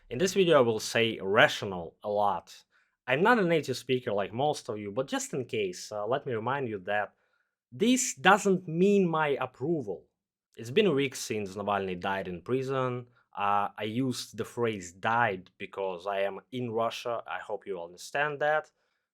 In this video I will say rational a lot. I'm not a native speaker like most of you, but just in case, let me remind you that this doesn't mean my approval. It's been a week since Navalny died in prison. I used the phrase died because I am in Russia. I hope you understand that.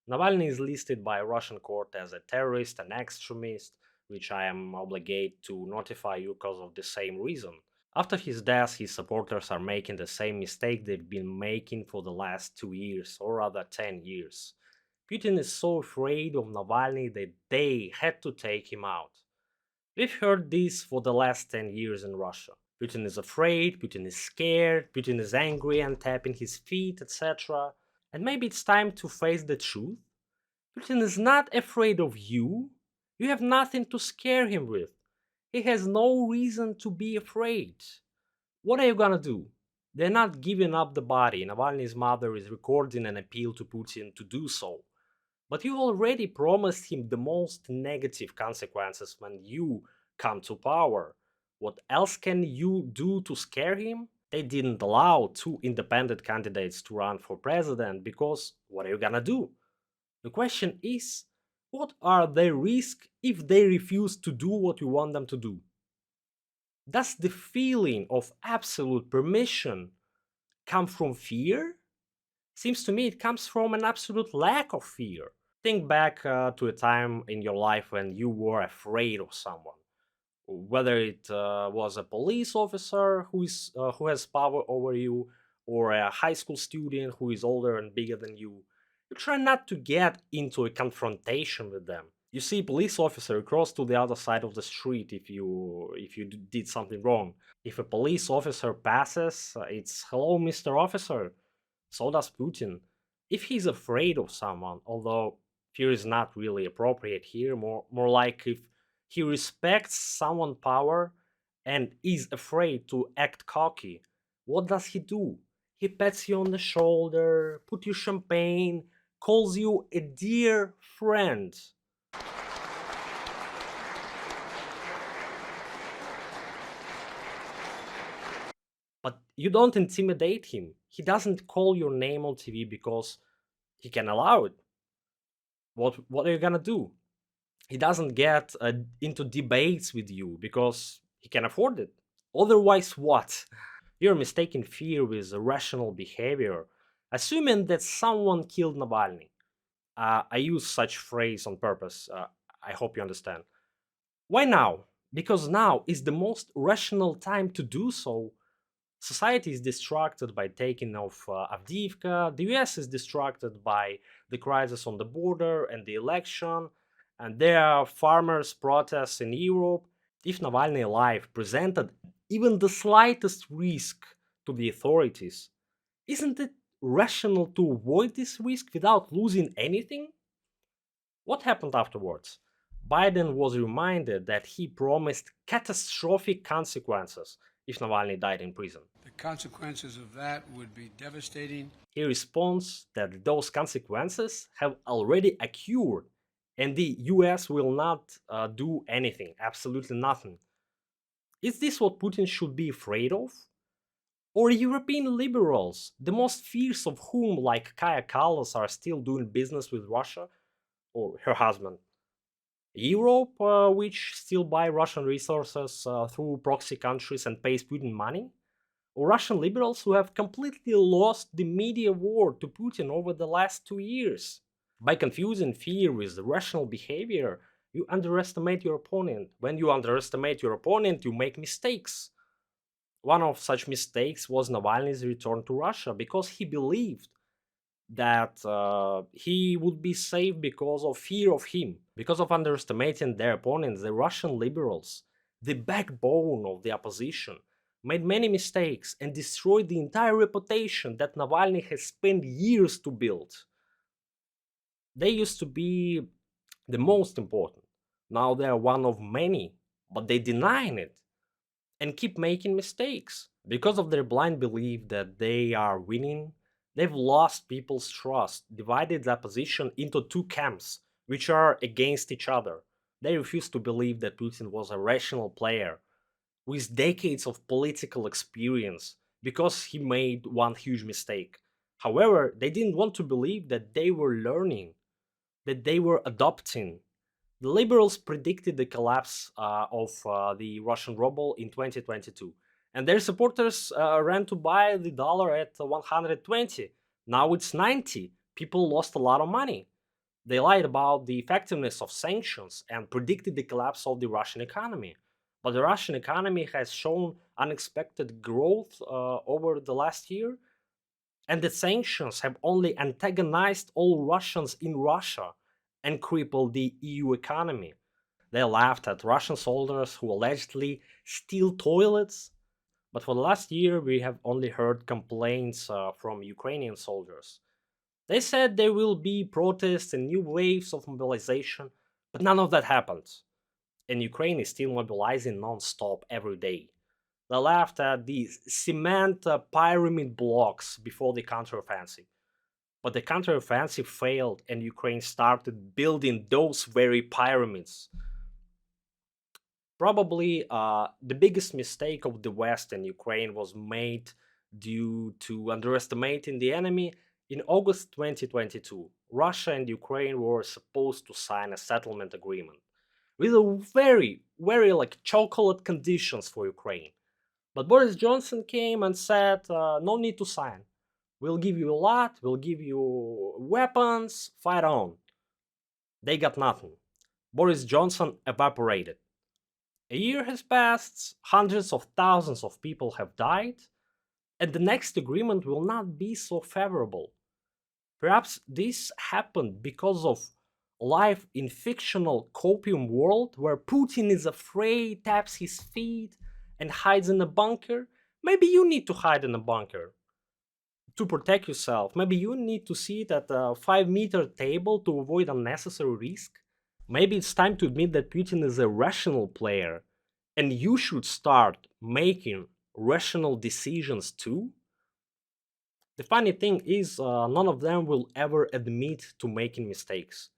Navalny is listed by a Russian court as a terrorist and extremist, which I am obligated to notify you because of the same reason. After his death, his supporters are making the same mistake they've been making for the last 2 years, or rather 10 years. Putin is so afraid of Navalny that they had to take him out. We've heard this for the last 10 years in Russia. Putin is afraid, Putin is scared, Putin is angry and tapping his feet, etc. And maybe it's time to face the truth. Putin is not afraid of you. You have nothing to scare him with. He has no reason to be afraid. What are you gonna do? They're not giving up the body. Navalny's mother is recording an appeal to Putin to do so. But you already promised him the most negative consequences when you come to power. What else can you do to scare him? They didn't allow two independent candidates to run for president because what are you gonna do? The question is, what are their risks if they refuse to do what you want them to do? Does the feeling of absolute permission come from fear? Seems to me it comes from an absolute lack of fear. Think back to a time in your life when you were afraid of someone, whether it was a police officer who has power over you, or a high school student who is older and bigger than you. You try not to get into a confrontation with them. You see a police officer cross to the other side of the street if you did something wrong. If a police officer passes, it's hello, Mr. Officer. So does Putin. If he's afraid of someone, although fear is not really appropriate here, more like if he respects someone's power and is afraid to act cocky, what does he do? He pats you on the shoulder, put you champagne, calls you a dear friend. But you don't intimidate him. He doesn't call your name on TV because he can allow it. What are you gonna do? He doesn't get into debates with you because he can afford it. Otherwise, what? You're mistaking fear with rational behavior, assuming that someone killed Navalny. I use such phrase on purpose. I hope you understand. Why now? Because now is the most rational time to do so. Society is distracted by taking off Avdiivka. The US is distracted by the crisis on the border and the election. And there are farmers' protests in Europe. If Navalny alive presented even the slightest risk to the authorities, isn't it rational to avoid this risk without losing anything? What happened afterwards? Biden was reminded that he promised catastrophic consequences if Navalny died in prison. The consequences of that would be devastating. He responds that those consequences have already occurred and the US will not do anything, absolutely nothing. Is this what Putin should be afraid of? Or European liberals, the most fierce of whom, like Kaya Kallas, are still doing business with Russia, or her husband? Europe, which still buy Russian resources through proxy countries and pays Putin money? Or Russian liberals who have completely lost the media war to Putin over the last 2 years? By confusing fear with rational behavior, you underestimate your opponent. When you underestimate your opponent, you make mistakes. One of such mistakes was Navalny's return to Russia because he believed that he would be safe because of fear of him, because of underestimating their opponents. The Russian liberals, the backbone of the opposition, made many mistakes and destroyed the entire reputation that Navalny has spent years to build. They used to be the most important. Now they are one of many, but they deny it and keep making mistakes. Because of their blind belief that they are winning, they've lost people's trust, divided the opposition into two camps, which are against each other. They refuse to believe that Putin was a rational player with decades of political experience, because he made one huge mistake. However, they didn't want to believe that they were learning, that they were adopting. The liberals predicted the collapse of the Russian ruble in 2022, and their supporters ran to buy the dollar at 120. Now it's 90. People lost a lot of money. They lied about the effectiveness of sanctions and predicted the collapse of the Russian economy. But the Russian economy has shown unexpected growth over the last year, and the sanctions have only antagonized all Russians in Russia and crippled the EU economy. They laughed at Russian soldiers who allegedly steal toilets, but for the last year we have only heard complaints from Ukrainian soldiers. They said there will be protests and new waves of mobilization, but none of that happened. And Ukraine is still mobilizing non-stop every day. They laughed at the cement pyramid blocks before the counteroffensive. But the counteroffensive failed, and Ukraine started building those very pyramids. Probably the biggest mistake of the West and Ukraine was made due to underestimating the enemy. In August 2022, Russia and Ukraine were supposed to sign a settlement agreement with a very like chocolate conditions for Ukraine. But Boris Johnson came and said, no need to sign. We'll give you a lot, we'll give you weapons, fight on. They got nothing. Boris Johnson evaporated. A year has passed, hundreds of thousands of people have died, and the next agreement will not be so favorable. Perhaps this happened because of life in fictional copium world where Putin is afraid, taps his feet, and hides in a bunker. Maybe you need to hide in a bunker to protect yourself. Maybe you need to sit at a 5 meter table to avoid unnecessary risk. Maybe it's time to admit that Putin is a rational player and you should start making rational decisions too. The funny thing is, none of them will ever admit to making mistakes.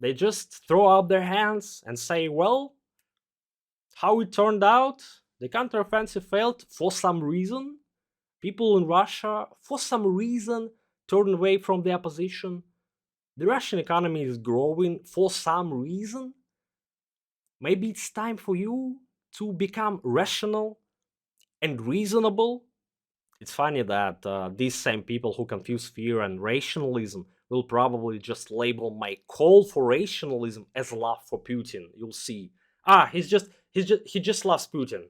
They just throw up their hands and say, well, how it turned out, the counteroffensive failed for some reason. People in Russia, for some reason, turned away from the opposition. The Russian economy is growing for some reason. Maybe it's time for you to become rational and reasonable. It's funny that these same people who confuse fear and rationalism will probably just label my call for rationalism as love for Putin. You'll see. He just loves Putin.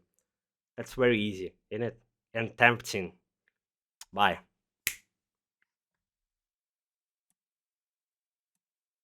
That's very easy, isn't it? And tempting. Bye.